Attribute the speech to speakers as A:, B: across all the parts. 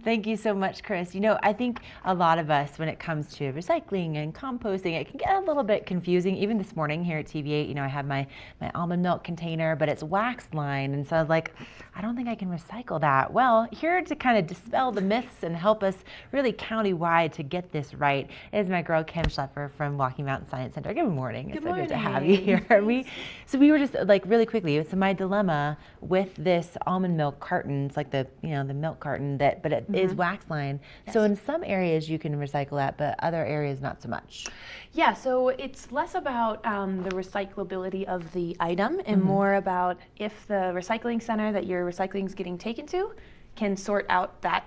A: Thank you so much, Chris. I think a lot of us, when it comes to recycling and composting, it can get a little bit confusing. Even this morning here at TV8, I have my almond milk container, but it's wax lined. And so I was like, I don't think I can recycle that. Well, here to kind of dispel the myths and help us really countywide to get this right is my girl, Kim Schlepper from Walking Mountain Science Center. Good morning.
B: Good
A: It's
B: morning.
A: so good to have you here. We were just like really quickly, so my dilemma with this almond milk carton, it's like the milk carton but it is wax lined.
B: Yes.
A: So in some areas you can recycle that, but other areas not so much.
B: Yeah, so it's less about the recyclability of the item and more about if the recycling center that your recycling is getting taken to can sort out that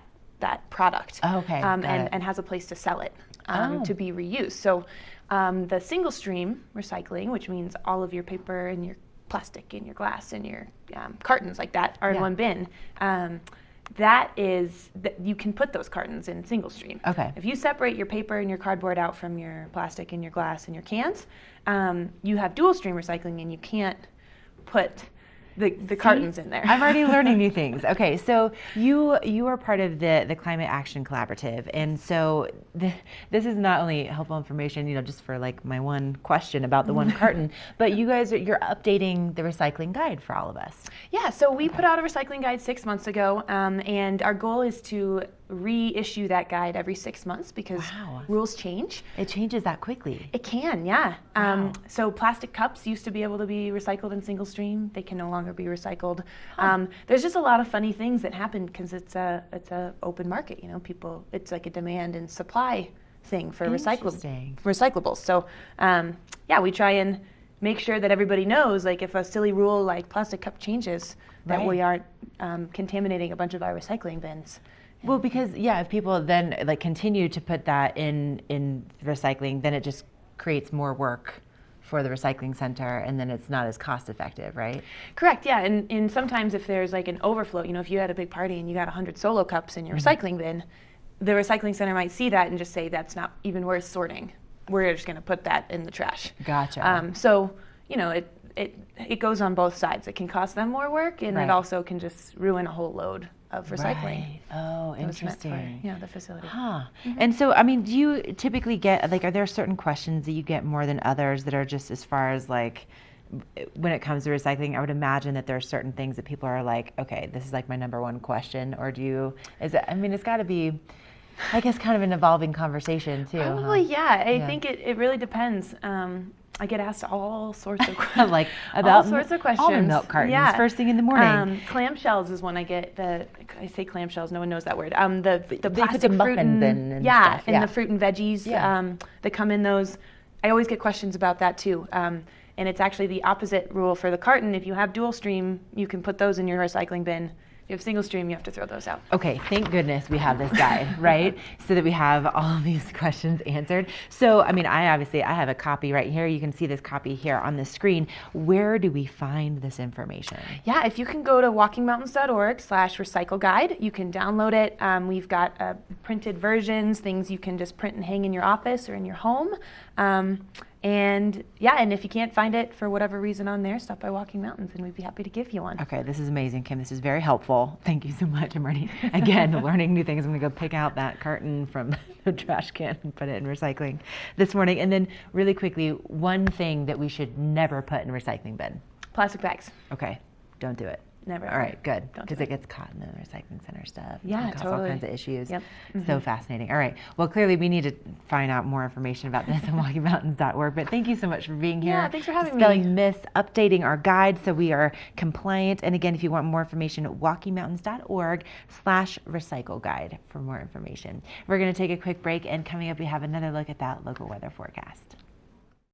B: product.
A: Okay,
B: and has a place to sell it to be reused. So the single stream recycling, which means all of your paper and your plastic and your glass and your cartons like that are in one bin. That you can put those cartons in single stream.
A: Okay.
B: If you separate your paper and your cardboard out from your plastic and your glass and your cans, you have dual stream recycling and you can't put the cartons in there.
A: I'm already learning new things. Okay, so you are part of the Climate Action Collaborative, and so this is not only helpful information, just for like my one question about the one carton, but you're updating the recycling guide for all of us.
B: Yeah, so we put out a recycling guide 6 months ago, and our goal is to reissue that guide every 6 months because rules change.
A: It changes that quickly.
B: It can, yeah.
A: Wow.
B: So plastic cups used to be able to be recycled in single stream. They can no longer be recycled. There's just a lot of funny things that happen because it's a open market. People, it's like a demand and supply thing for recyclables. So we try and make sure that everybody knows, like if a silly rule like plastic cup changes, that we aren't contaminating a bunch of our recycling bins.
A: Well, because if people then like continue to put that in recycling, then it just creates more work for the recycling center, and then it's not as cost effective, right?
B: Correct. Yeah, and sometimes if there's like an overflow, if you had a big party and you got 100 Solo cups in your recycling bin, the recycling center might see that and just say that's not even worth sorting. We're just going to put that in the trash.
A: Gotcha.
B: So it goes on both sides. It can cost them more work, and it also can just ruin a whole load of recycling.
A: Right. Oh, interesting.
B: For, the facility.
A: Huh. And so, do you typically get, like, are there certain questions that you get more than others that are just as far as, like, when it comes to recycling? I would imagine that there are certain things that people are like, okay, this is like my number one question. Or it's got to be, I guess, kind of an evolving conversation too.
B: Probably, yeah. I think it really depends. I get asked all sorts of questions.
A: Like about
B: all sorts of questions.
A: Almond milk cartons, first thing in the morning.
B: Clamshells is one I get. I say clamshells, no one knows that word. The plastic
A: the
B: fruit
A: muffins and stuff.
B: And the fruit and veggies that come in those. I always get questions about that too. And it's actually the opposite rule for the carton. If you have dual stream, you can put those in your recycling bin. If you have single stream, you have to throw those out.
A: Okay, thank goodness we have this guide, right? So that we have all of these questions answered. So, I have a copy right here. You can see this copy here on the screen. Where do we find this information?
B: Yeah, if you can go to walkingmountains.org/recycle guide, you can download it. We've got printed versions, things you can just print and hang in your office or in your home. And if you can't find it for whatever reason on there, stop by Walking Mountains and we'd be happy to give you one.
A: Okay, this is amazing, Kim. This is very helpful. Thank you so much. I'm already, again, learning new things. I'm going to go pick out that carton from the trash can and put it in recycling this morning. And then really quickly, one thing that we should never put in a recycling bin.
B: Plastic bags.
A: Okay, don't do it.
B: Never.
A: All right, good, because it gets caught in the recycling center stuff.
B: Yeah,
A: cause
B: totally.
A: all kinds of issues.
B: Yep.
A: So fascinating. All right, well, clearly we need to find out more information about this on walkingmountains.org, but thank you so much for being here.
B: Yeah, thanks for having me.
A: Dispelling myths, updating our guide so we are compliant. And again, if you want more information, walkingmountains.org/recycle guide for more information. We're going to take a quick break, and coming up, we have another look at that local weather forecast.